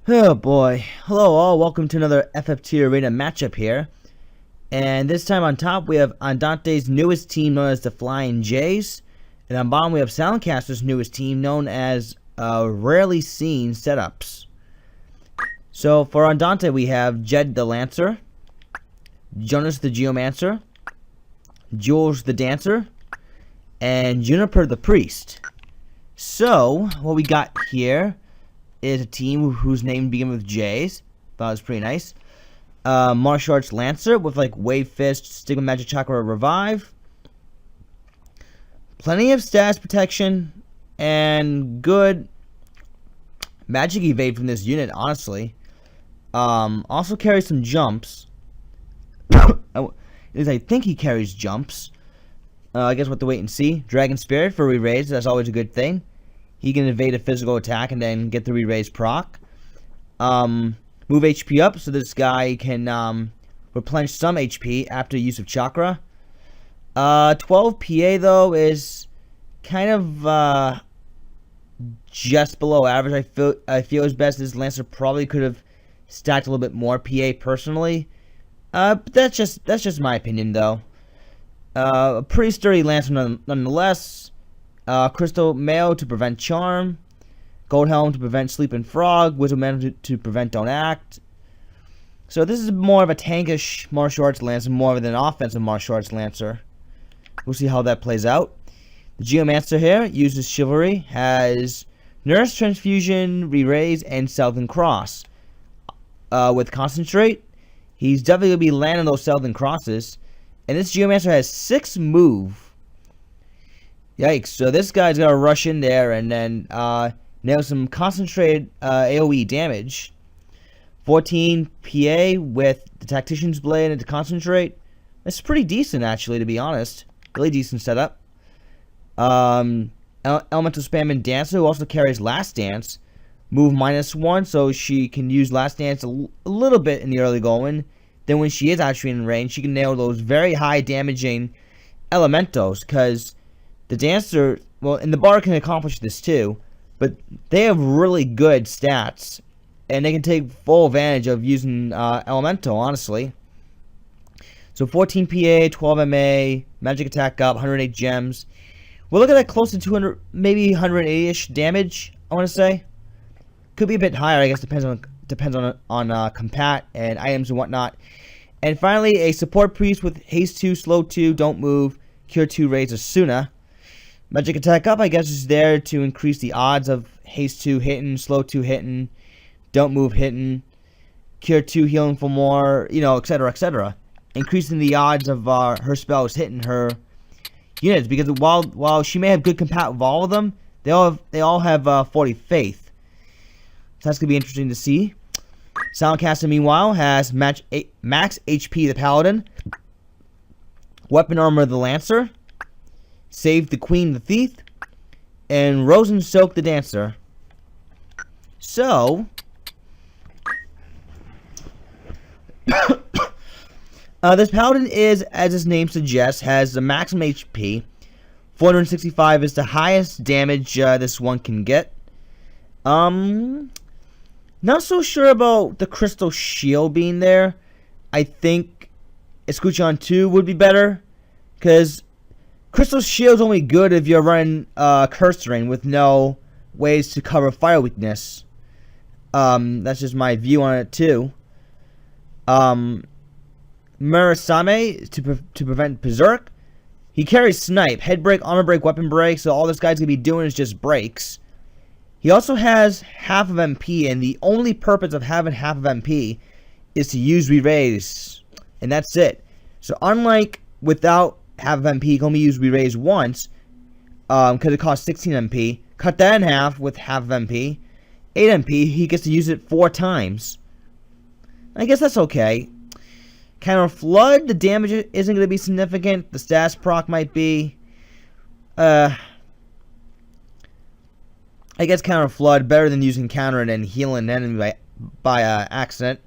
Oh boy. Hello all, welcome to another FFT arena matchup here. And this time on top we have Andante's newest team known as the Flying Jays. And on bottom we have Silentkaster's newest team known as Rarely Seen Setups. So for Andante we have Jed the Lancer, Jonas the Geomancer, Jules the Dancer, and Juniper the Priest. So what we got here is a team whose name begins with J's. Thought it was pretty nice. Martial Arts Lancer with like Wave Fist, Stigma Magic Chakra Revive. Plenty of status protection and good magic evade from this unit, honestly. Also carries some jumps. At least I think he carries jumps. I guess we'll have to wait and see. Dragon Spirit for re-raise, that's always a good thing. He can evade a physical attack and then get the re-raise proc. Move HP up so this guy can replenish some HP after use of chakra. 12 PA though is kind of just below average. I feel as best this Lancer probably could have stacked a little bit more PA personally. But that's just my opinion though. A pretty sturdy Lancer nonetheless. Crystal Mail to prevent Charm, Gold Helm to prevent Sleep and Frog, Wisdom Mantle to prevent Don't Act. So this is more of a tankish martial arts Lancer, more than an offensive martial arts Lancer. We'll see how that plays out. The Geomancer here uses Chivalry, has Nurse, Transfusion, Re-Raise, and Southern Cross. With Concentrate, he's definitely going to be landing those Southern Crosses. And this Geomancer has 6 move. Yikes, so this guy's gonna rush in there and then nail some concentrated AoE damage. 14 PA with the Tactician's Blade and the Concentrate. That's pretty decent actually, to be honest. Really decent setup. Elemental Spam and Dancer, who also carries Last Dance. Move -1, so she can use Last Dance a little bit in the early going. Then when she is actually in range, she can nail those very high damaging Elementals, because the Dancer, well, and the Bard can accomplish this too, but they have really good stats, and they can take full advantage of using Elemental, honestly. So 14 PA, 12 MA, Magic Attack up, 108 gems. We're looking at close to 200, maybe 180-ish damage, I want to say. Could be a bit higher, I guess, depends on compat and items and whatnot. And finally, a Support Priest with Haste 2, Slow 2, Don't Move, Cure 2, Raise Asuna. Magic Attack up, I guess, is there to increase the odds of Haste 2 hitting, Slow 2 hitting, Don't Move hitting, Cure 2 healing for more, you know, etc., etc. Increasing the odds of her spells hitting her units, because while she may have good compat with all of them, they all have 40 faith. So that's gonna be interesting to see. Silentkaster, meanwhile, has max HP the Paladin, Weapon Armor the Lancer, Save the Queen the Thief, and Rosen Soak the Dancer. So this Paladin is, as his name suggests, has the maximum HP. 465 is the highest damage this one can get. Not so sure about the Crystal Shield being there. I think Escuchon 2 would be better, because Crystal Shield's only good if you're running Curse Ring with no ways to cover fire weakness. That's just my view on it too. Murasame to prevent Berserk. He carries Snipe, Head Break, Armor Break, Weapon Break, so all this guy's gonna be doing is just breaks. He also has half of MP, and the only purpose of having half of MP is to use Re-Raise, and that's it. So unlike without half of MP, he can only use Re-Raise once, because it costs 16 MP. Cut that in half with half of MP. 8 MP, he gets to use it 4 times. I guess that's okay. Counter Flood, the damage isn't going to be significant. The stats proc might be. I guess Counter Flood better than using Counter and then healing an enemy by accident.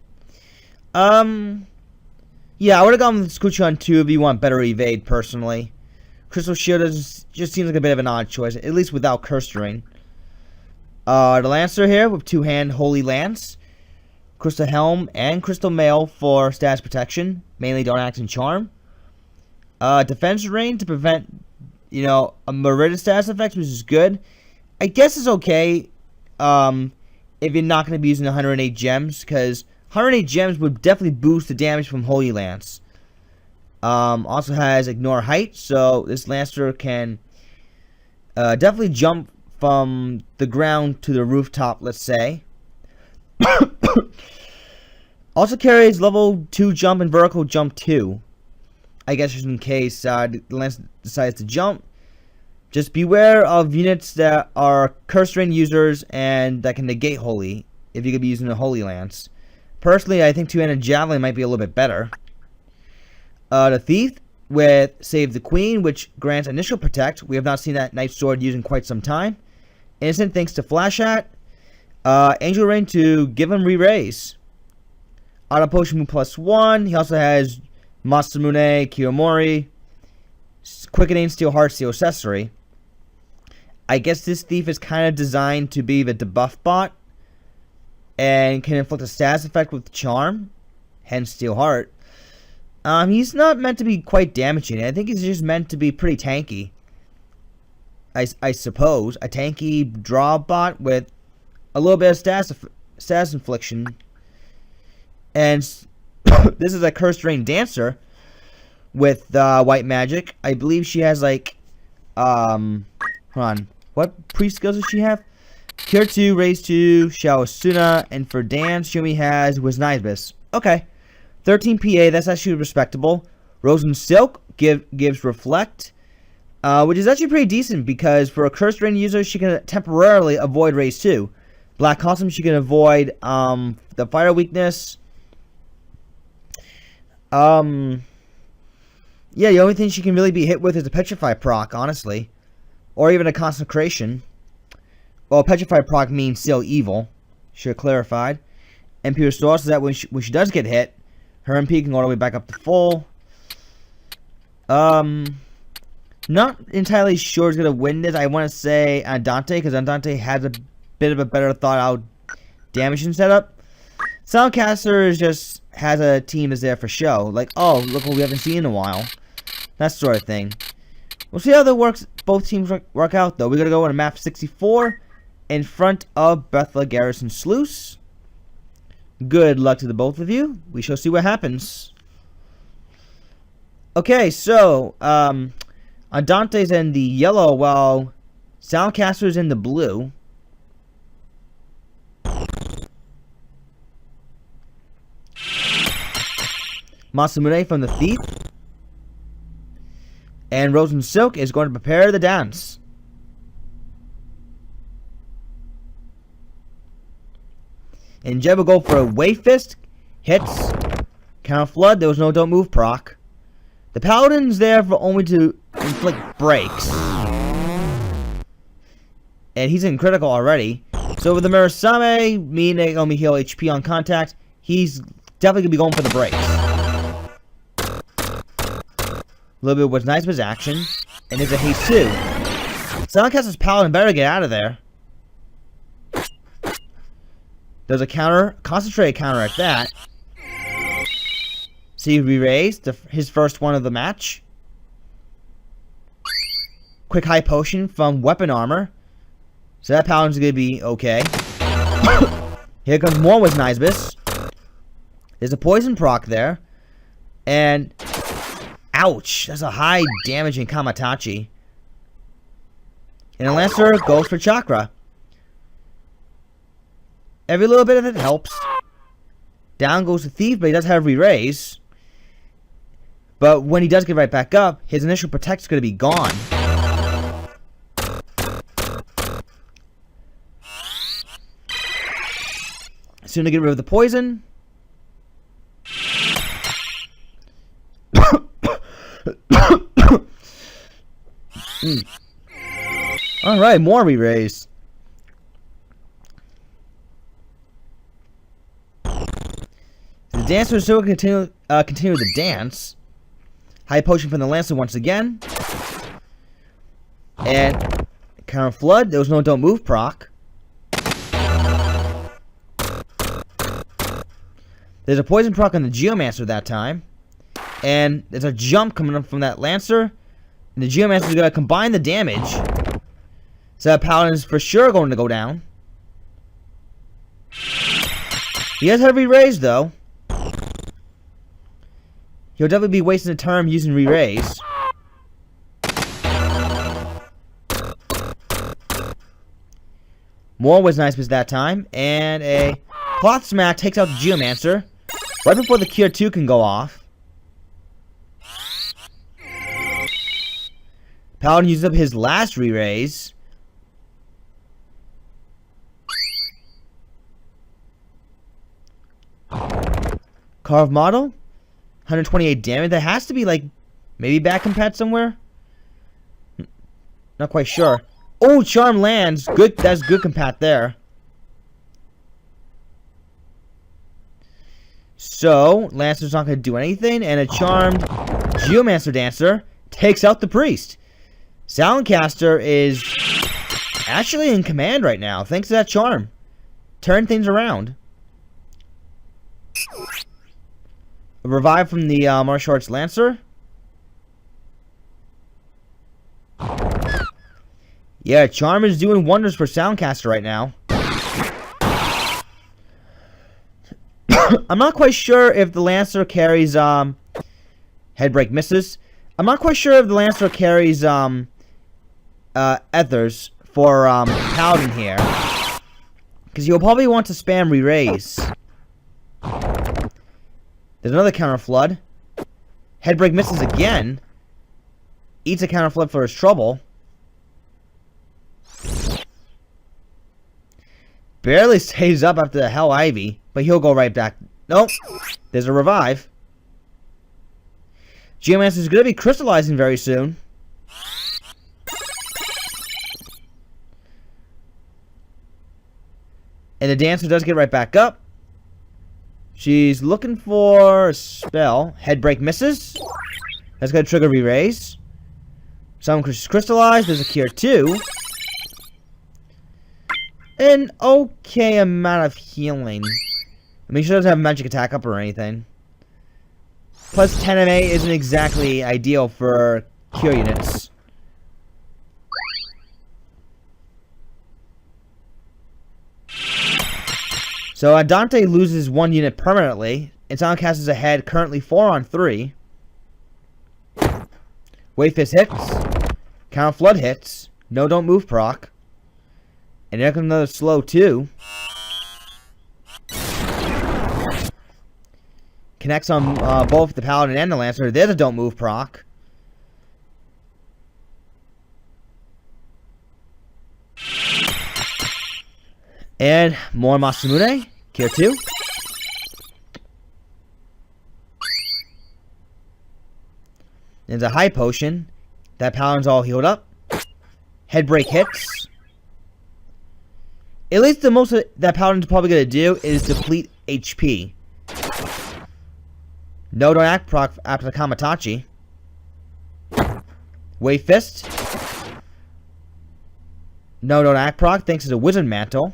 Yeah, I would have gone with Escuchon 2 if you want better evade, personally. Crystal Shield just seems like a bit of an odd choice, at least without Curse Ring. The Lancer here with 2-hand Holy Lance. Crystal Helm and Crystal Mail for status protection, mainly Don't Act and Charm. Defense Rain to prevent, a Merida status effects, which is good. I guess it's okay if you're not going to be using 108 gems, because 108 gems would definitely boost the damage from Holy Lance. Also has Ignore Height, so this Lancer can definitely jump from the ground to the rooftop, let's say. Also carries level 2 jump and vertical jump 2. I guess just in case the Lance decides to jump. Just beware of units that are Curse Rain users and that can negate Holy, if you could be using a Holy Lance. Personally, I think two-handed Javelin might be a little bit better. The Thief with Save the Queen, which grants initial protect. We have not seen that Knight Sword used in quite some time. Innocent thanks to Flash Hat. Angel Rain to give him re-raise. Auto Potion move +1. He also has Masamune, Kiyomori, Quickening, Steel Heart, Steel Accessory. I guess this Thief is kind of designed to be the debuff bot and can inflict a status effect with Charm, hence Steel Heart. He's not meant to be quite damaging. I think he's just meant to be pretty tanky. I suppose. A tanky draw bot with a little bit of status infliction. And this is a Cursed Rain Dancer with white magic. I believe she has like hold on. What priest skills does she have? Cure 2, Raise 2, Shao Asuna, and for dance she only has Wisnibus. Okay. 13 PA, that's actually respectable. Rose and Silk gives Reflect, which is actually pretty decent because for a Cursed Rain user she can temporarily avoid Raise 2. Black Cosm she can avoid the fire weakness. Yeah, the only thing she can really be hit with is a Petrify proc, honestly. Or even a Consecration. Well, Petrify proc means still evil. Should have clarified. MP Restore, so that when she does get hit, her MP can go all the way back up to full. Not entirely sure who's going to win this. I want to say Andante, because Andante has a bit of a better thought out damaging setup. Silentkaster just has a team that's there for show. Like, oh, look what we haven't seen in a while. That sort of thing. We'll see how that works. Both teams work out, though. We're going to go on a map 64 in front of Bethla Garrison Sluice. Good luck to the both of you. We shall see what happens. Okay, so Andante's in the yellow while Silentkaster's in the blue. Masamune from the Thief. And Rose and Silk is going to prepare the dance. And Jeb will go for a Wave Fist. Hits. Counter Flood. There was no Don't Move proc. The Paladin's there for only to inflict breaks. And he's in critical already. So with the Murasame, meaning only heal HP on contact, he's definitely going to be going for the breaks. A little bit of what's nice was action. And there's a haste too. Silentkaster's Paladin better get out of there. There's a counter, concentrated counter at that. See, re-raised his first one of the match. Quick high potion from weapon armor. So that Paladin's gonna be okay. Here comes more with Nisbis. There's a poison proc there. And ouch, that's a high damaging Kamatachi. And a Lancer goes for Chakra. Every little bit of it helps. Down goes the Thief, but he does have re-raise. But when he does get right back up, his initial protect's going to be gone. Soon to get rid of the poison. Alright, more re-raise. The Dancer still continue the dance. High potion from the Lancer once again. And counter Flood. There was no Don't Move proc. There's a poison proc on the Geomancer that time. And there's a jump coming up from that Lancer. And the Geomancer is going to combine the damage. So that Paladin is for sure going to go down. He has heavy raise though. He'll definitely be wasting a turn using re-raise. More was nice miss that time. And a Cloth Smack takes out the Geomancer. Right before the Cure 2 can go off. Paladin uses up his last re-raise. Carved Model. 128 damage. That has to be like maybe back compat somewhere. Not quite sure. Oh, Charm lands. Good. That's good compat there. So, Lancer's not going to do anything. And a Charmed Geomancer Dancer takes out the Priest. Silentkaster is actually in command right now, thanks to that Charm. Turn things around. A revive from the Martial Arts Lancer. Yeah, Charm is doing wonders for Silentkaster right now. I'm not quite sure if the Lancer carries Headbreak misses. I'm not quite sure if the Lancer carries Ethers for Paladin here. Because you'll probably want to spam re-raise. There's another counter flood. Headbreak misses again. Eats a counter flood for his trouble. Barely stays up after the Hell Ivy, but he'll go right back. Nope. There's a revive. Geomancer is going to be crystallizing very soon. And the Dancer does get right back up. She's looking for a spell. Headbreak misses. That's going to trigger re-raise. Someone crystallized. There's a Cure 2. An okay amount of healing. I mean, she doesn't have magic attack up or anything. Plus 10 MA isn't exactly ideal for Cure units. So Andante loses 1 unit permanently. And Silentkaster is ahead, currently 4 on 3. Wave Fist hits. Counter Flood hits. No, don't move proc. And here comes another slow 2. Connects on both the Paladin and the Lancer. There's a don't move proc. And more Masamune. Cure 2. There's a high potion. That Paladin's all healed up. Headbreak hits. At least the most that Paladin's probably going to do is deplete HP. No, don't act proc after the Kamatachi. Wave Fist. No, don't act proc thanks to the Wizard Mantle.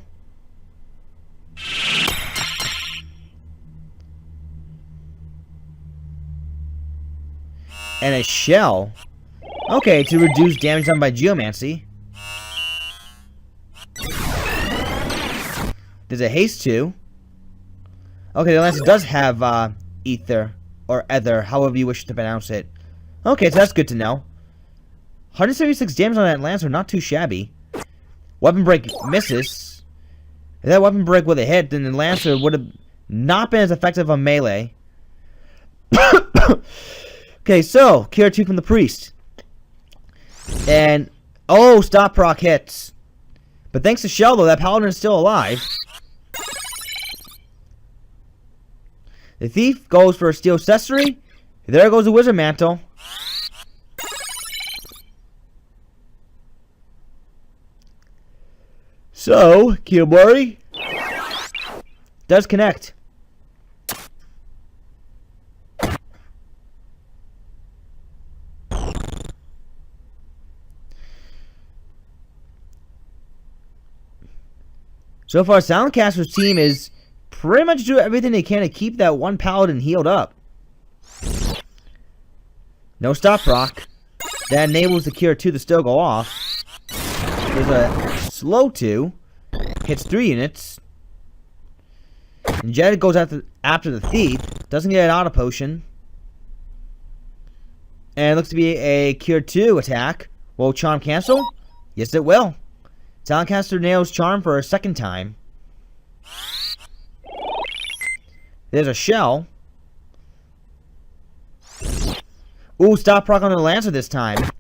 And a Shell. Okay, to reduce damage done by Geomancy. There's a Haste 2. Okay, the Lancer does have Ether. Or Ether, however you wish to pronounce it. Okay, so that's good to know. 176 damage on that Lancer, not too shabby. Weapon Break misses. If that Weapon Break would have hit, then the Lancer would have not been as effective on melee. Okay, so, Cure 2 from the Priest. And, oh, stop proc hits. But thanks to Shell, though, that Paladin is still alive. The Thief goes for a Steel Accessory. There goes the Wizard Mantle. So, Kiyomori does connect. So far, Silentkaster's team is pretty much do everything they can to keep that one paladin healed up. No stop rock. That enables the cure 2 to still go off. There's a slow 2. Hits 3 units. And Jed goes after the thief. Doesn't get an auto potion. And it looks to be a cure 2 attack. Will charm cancel? Yes, it will. Silentkaster nails charm for a second time. There's a shell. Ooh, stop proc on the Lancer this time. A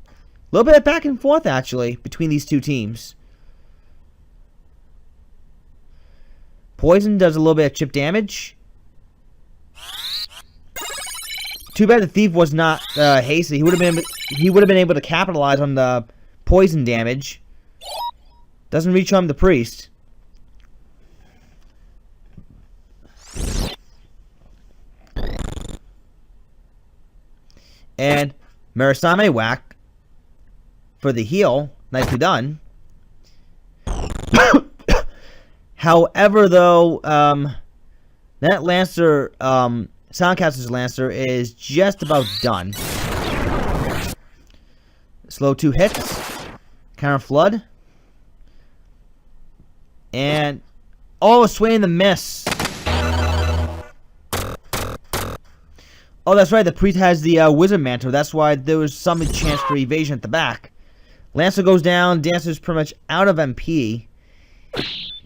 little bit of back and forth, actually, between these two teams. Poison does a little bit of chip damage. Too bad the thief was not hasty. He would have been able to capitalize on the poison damage. Doesn't recharm the priest. And Marasame whack for the heal. Nicely done. However, though, that Lancer, Silentkaster's Lancer is just about done. Slow 2 hits. Counter Flood. And, oh, swing and the miss. Oh, that's right, the priest has the Wizard Mantle. That's why there was some chance for evasion at the back. Lancer goes down. Dancer's pretty much out of MP.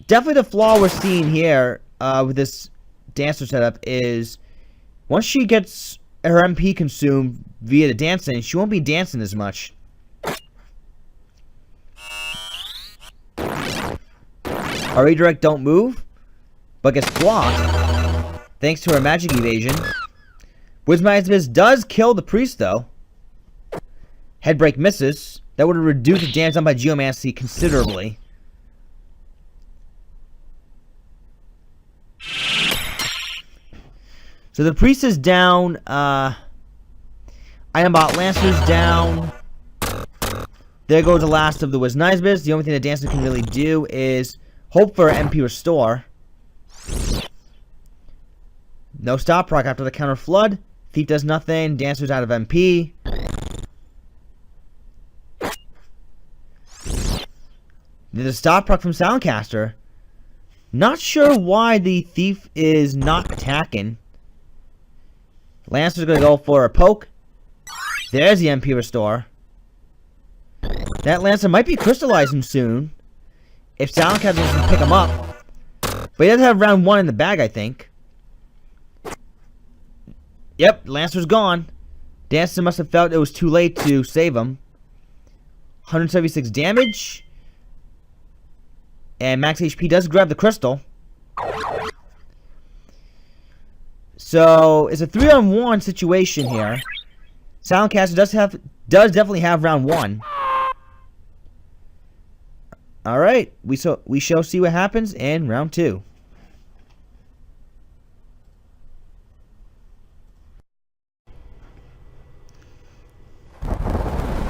Definitely the flaw we're seeing here with this Dancer setup is once she gets her MP consumed via the dancing, she won't be dancing as much. Our redirect don't move, but gets blocked thanks to her magic evasion. Wizard's does kill the priest, though. Headbreak misses. That would have reduced the damage done by Geomancy considerably. So the priest is down. Iron Bot Lancer's down. There goes the last of the Wizard's. The only thing the Dancer can really do is hope for MP restore. No stop proc after the counter flood. Thief does nothing. Dancer's out of MP. There's a stop proc from Silentkaster. Not sure why the thief is not attacking. Lancer's gonna go for a poke. There's the MP restore. That Lancer might be crystallizing soon if Silentkaster doesn't pick him up. But he does have round 1 in the bag, I think. Yep, Lancer's gone. Dancer must have felt it was too late to save him. 176 damage. And max HP does grab the crystal. So, it's a 3-on-1 situation here. Silentkaster does definitely have round 1. Alright, we shall see what happens in round 2.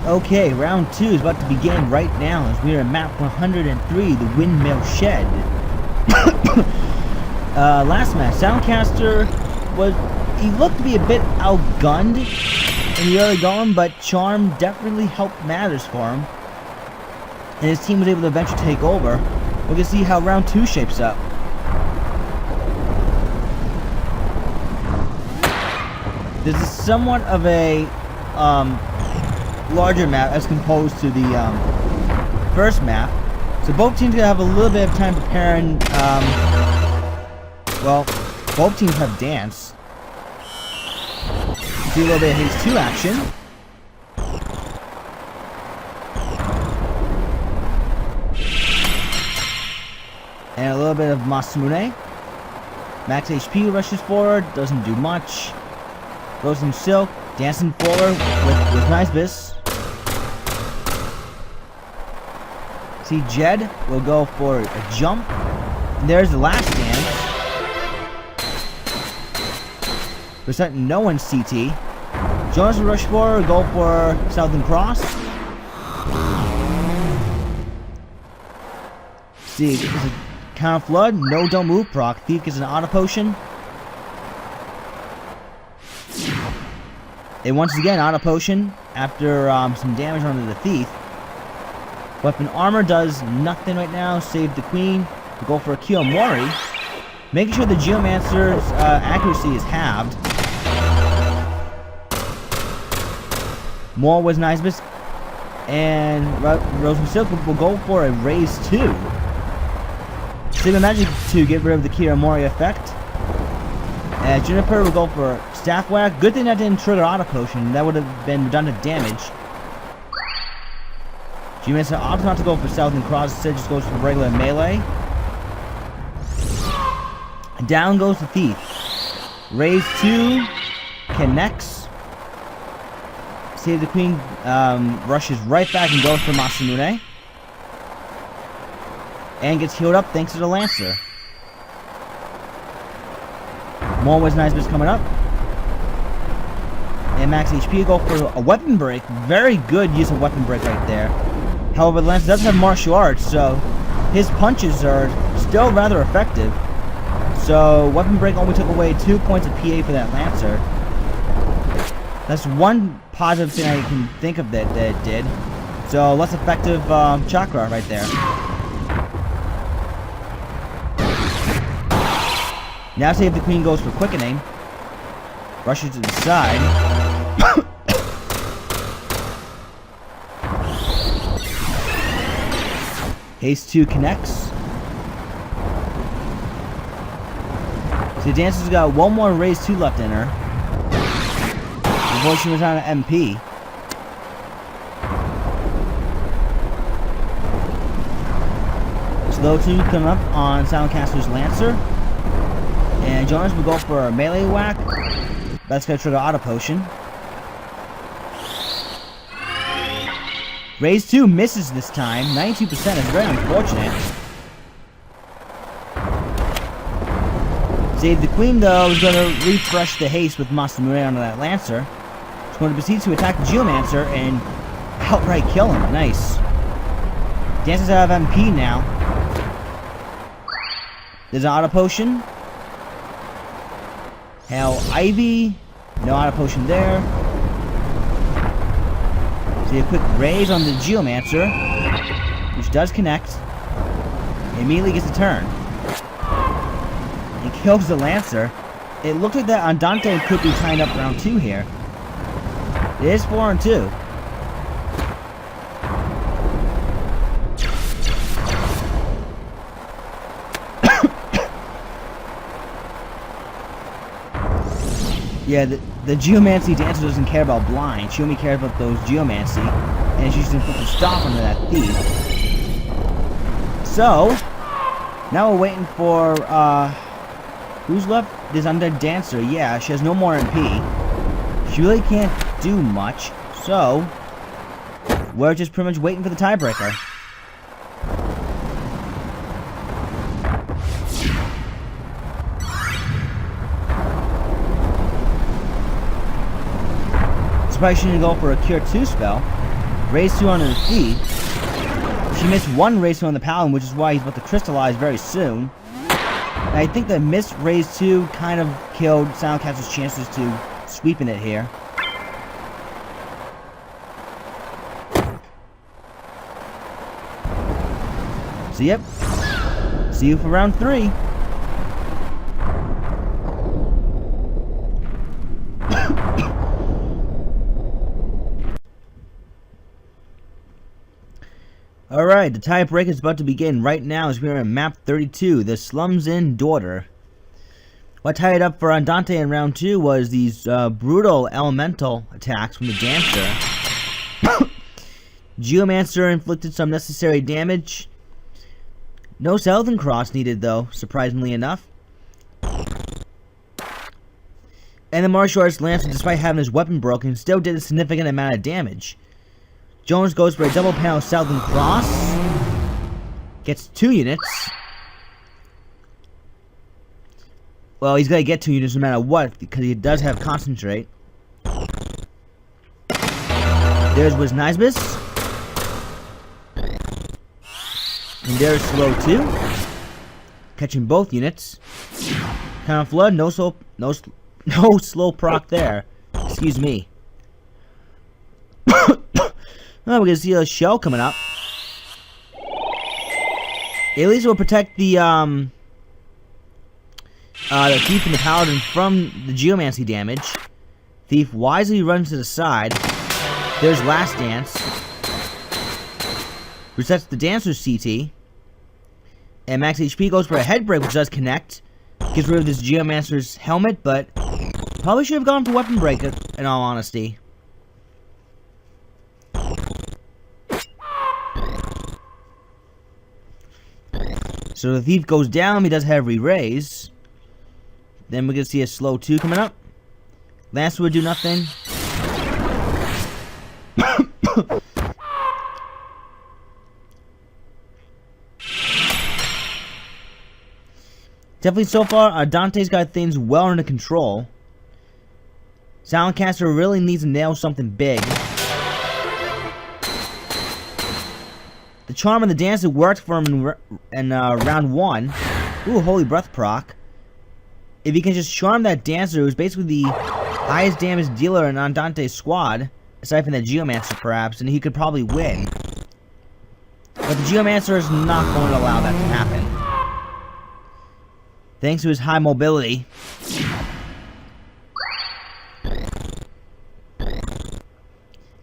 Okay, round 2 is about to begin right now as we are at map 103, the Windmill Shed. Last match, Silentkaster he looked to be a bit outgunned in the early going, but Charm definitely helped matters for him. And his team was able to eventually take over. We're going to see how round 2 shapes up. This is somewhat of a larger map as composed to the first map. So both teams are going to have a little bit of time preparing. Well, both teams have dance. Do a little bit of haste 2 action. And a little bit of Masamune. Max HP rushes forward, doesn't do much. Frozen Silk, dancing forward with Nice. See, Jed will go for a jump. And there's the last dance. Percent no one's CT. Jonas will rush forward, go for Southern Cross. See, Counter Flood, no, don't move proc. Thief gets an auto potion. And once again, auto potion after some damage onto the Thief. Weapon armor does nothing right now. Save the Queen. We go for a Kiyomori. Making sure the Geomancer's accuracy is halved. More was Nisbis. And Rose Silk will go for a raise 2. Save magic to get rid of the Kiyomori effect. Juniper will go for Staff Whack. Good thing that didn't trigger auto potion. That would have been redundant damage. Geomancer opts not to go for Southern Cross, instead just goes for regular melee. Down goes the Thief. Raise 2. Connects. Save the Queen rushes right back and goes for Masamune. And gets healed up thanks to the Lancer. More was nice bits coming up. And max HP go for a weapon break. Very good use of weapon break right there. However, the Lancer does have martial arts, so his punches are still rather effective. So weapon break only took away 2 points of PA for that Lancer. That's one positive thing I can think of that it did. So less effective chakra right there. Now Save the Queen goes for quickening. Rushes to the side. Haste 2 connects. So the Dancer's got one more raise 2 left in her. Before she was on an MP. Slow 2 coming up on Silentcaster's Lancer. And Jonas will go for a melee whack. That's going to trigger auto potion. Raise 2 misses this time. 92% is very unfortunate. Save the Queen, though, is going to refresh the haste with Masamune onto that Lancer. He's going to proceed to attack the Geomancer and outright kill him. Nice. Dancer's out of MP now. There's an auto potion. Hell, Ivy. No auto potion there. See a quick raise on the Geomancer, which does connect. Immediately gets a turn. And kills the Lancer. It looked like that Andante could be tying up round 2 here. It is 4-2. Yeah, the Geomancy Dancer doesn't care about blind. She only cares about those Geomancy. And she's going to put the stop onto that Thief. So, now we're waiting for, who's left? There's Undead Dancer. Yeah, she has no more MP. She really can't do much. So, we're just pretty much waiting for the tiebreaker. Probably shouldn't go for a Cure 2 spell. Raise 2 onto the Thief. She missed 1 raise 2 on the Paladin, which is why he's about to crystallize very soon. And I think the missed raise 2 kind of killed Silentcaster's chances to sweeping it here. So yep. See you for round 3. Alright, the tiebreak is about to begin right now as we are in map 32, the Slums Inn Daughter. What tied it up for Andante in round 2 was these brutal elemental attacks from the Dancer. Geomancer inflicted some necessary damage. No Southern Cross needed though, surprisingly enough. And the Martial Arts Lancer, despite having his weapon broken, still did a significant amount of damage. Jones goes for a double panel Southern Cross. Gets 2 units. Well, he's going to get 2 units no matter what, because he does have Concentrate. There's was Nisbis. And there's Slow 2. catching both units. Counter flood, no slow proc there. Excuse me. Oh, we're gonna see a shell coming up. At least it will protect the thief and the paladin from the geomancy damage. Thief wisely runs to the side. There's Last Dance. Resets the dancer's CT. And max HP goes for a head break, which does connect. Gets rid of this geomancer's helmet, but probably should have gone for weapon break in all honesty. So the thief goes down, he does have re-raise. Then we're gonna see a slow 2 coming up. Lancer would do nothing. Definitely so far, Dante's got things well under control. Silentkaster really needs to nail something big. The charm of the dancer worked for him in round 1. Ooh, holy breath proc. If he can just charm that dancer, who's basically the highest damage dealer in Andante's squad, aside from the Geomancer perhaps, and he could probably win. But the Geomancer is not going to allow that to happen. Thanks to his high mobility.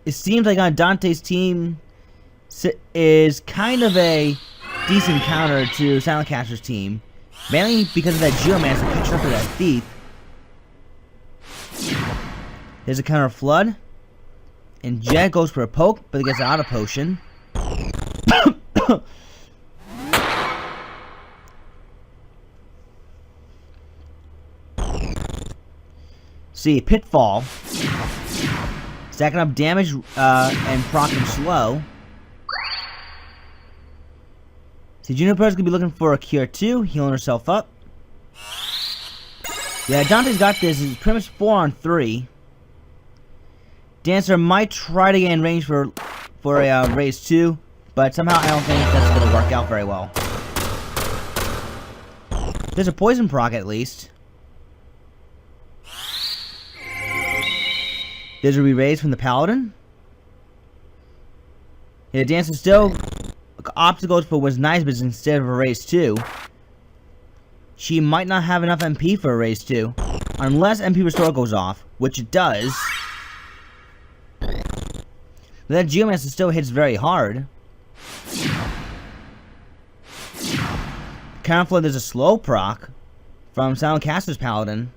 It seems like Andante's team is kind of a decent counter to Silentkaster's team. Mainly because of that Geomancer catching up to that thief. There's a counter flood. And Jet goes for a poke, but he gets out of potion. See, Pitfall. Stacking up damage and procking slow. See, Juniper's gonna be looking for a Cure 2, healing herself up. Yeah, Dante's got this. It's pretty much 4 on 3. Dancer might try to get in range for a raise 2, but somehow I don't think that's gonna work out very well. There's a poison proc at least. There's a re-raise from the paladin. Yeah, Dancer still obstacles for was nice, but instead of a raise 2, she might not have enough MP for a raise 2, unless MP restore goes off, which it does. But that Geomancer still hits very hard. Counterflow, there's a slow proc from Silentkaster's paladin.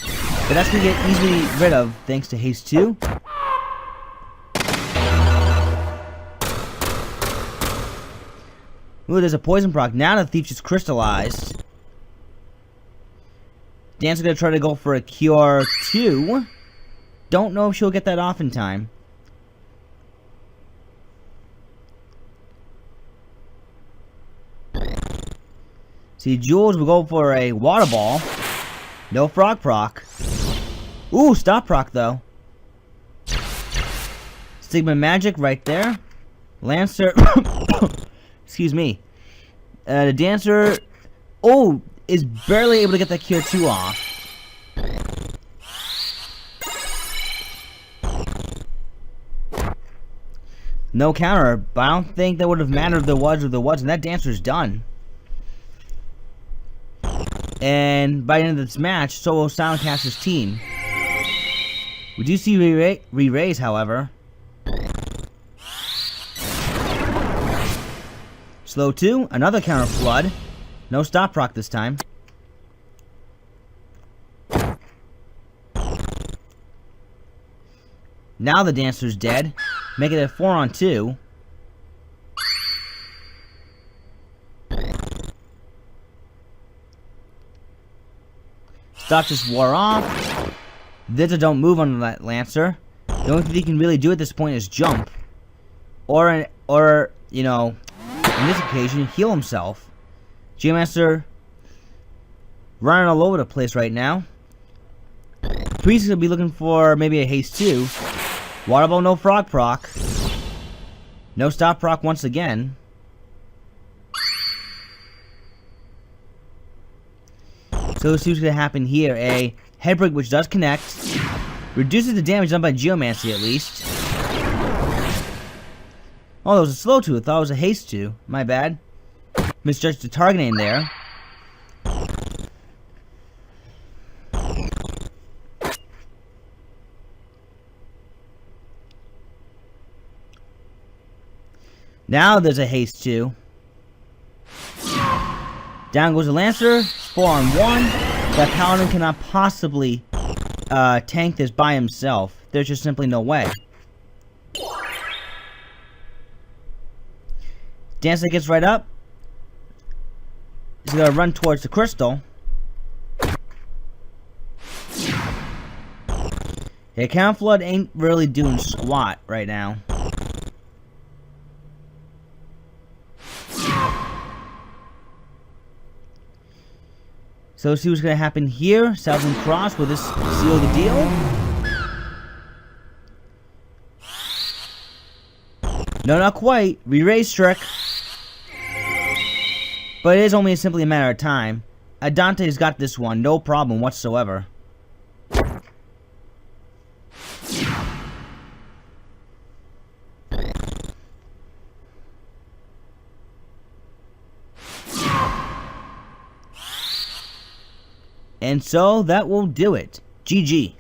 But that's gonna get easily rid of thanks to haste 2. Ooh, there's a poison proc. Now the thief just crystallized. Dancer's gonna try to go for a Cure 2. Don't know if she'll get that off in time. See, Jules will go for a Water Ball. No frog proc. Ooh, stop proc though. Stigma Magic right there. Lancer. Excuse me. The Dancer. Oh, is barely able to get that Cure 2 off. No counter, but I don't think that would have mattered if there was or there wasn't. That Dancer's done. And by the end of this match, so will Silentkaster's team. We do see re-raise, however. Slow 2, another counter flood. No stop proc this time. Now the Dancer's dead. Make it a 4 on 2. Stop just wore off. Thither don't move on that Lancer. The only thing he can really do at this point is jump. Or you know, in this occasion, heal himself. Geomancer running all over the place right now. Priest is going to be looking for maybe a haste 2. Water Ball, no frog proc. No stop proc once again. So let's see what's going to happen here. A head break which does connect. Reduces the damage done by Geomancy at least. Oh, that was a slow 2. I thought it was a haste 2. My bad. Misjudged the target aim there. Now there's a haste 2. Down goes the Lancer. 4 on 1. That Paladin cannot possibly tank this by himself. There's just simply no way. Dancer gets right up. He's gonna run towards the crystal. Yeah, Cannon Flood ain't really doing squat right now. So let's see what's gonna happen here. Southern Cross, will this seal the deal? No, not quite. Re-raise trick. But it is only simply a matter of time. Andante's got this one, no problem whatsoever. And so that will do it. GG.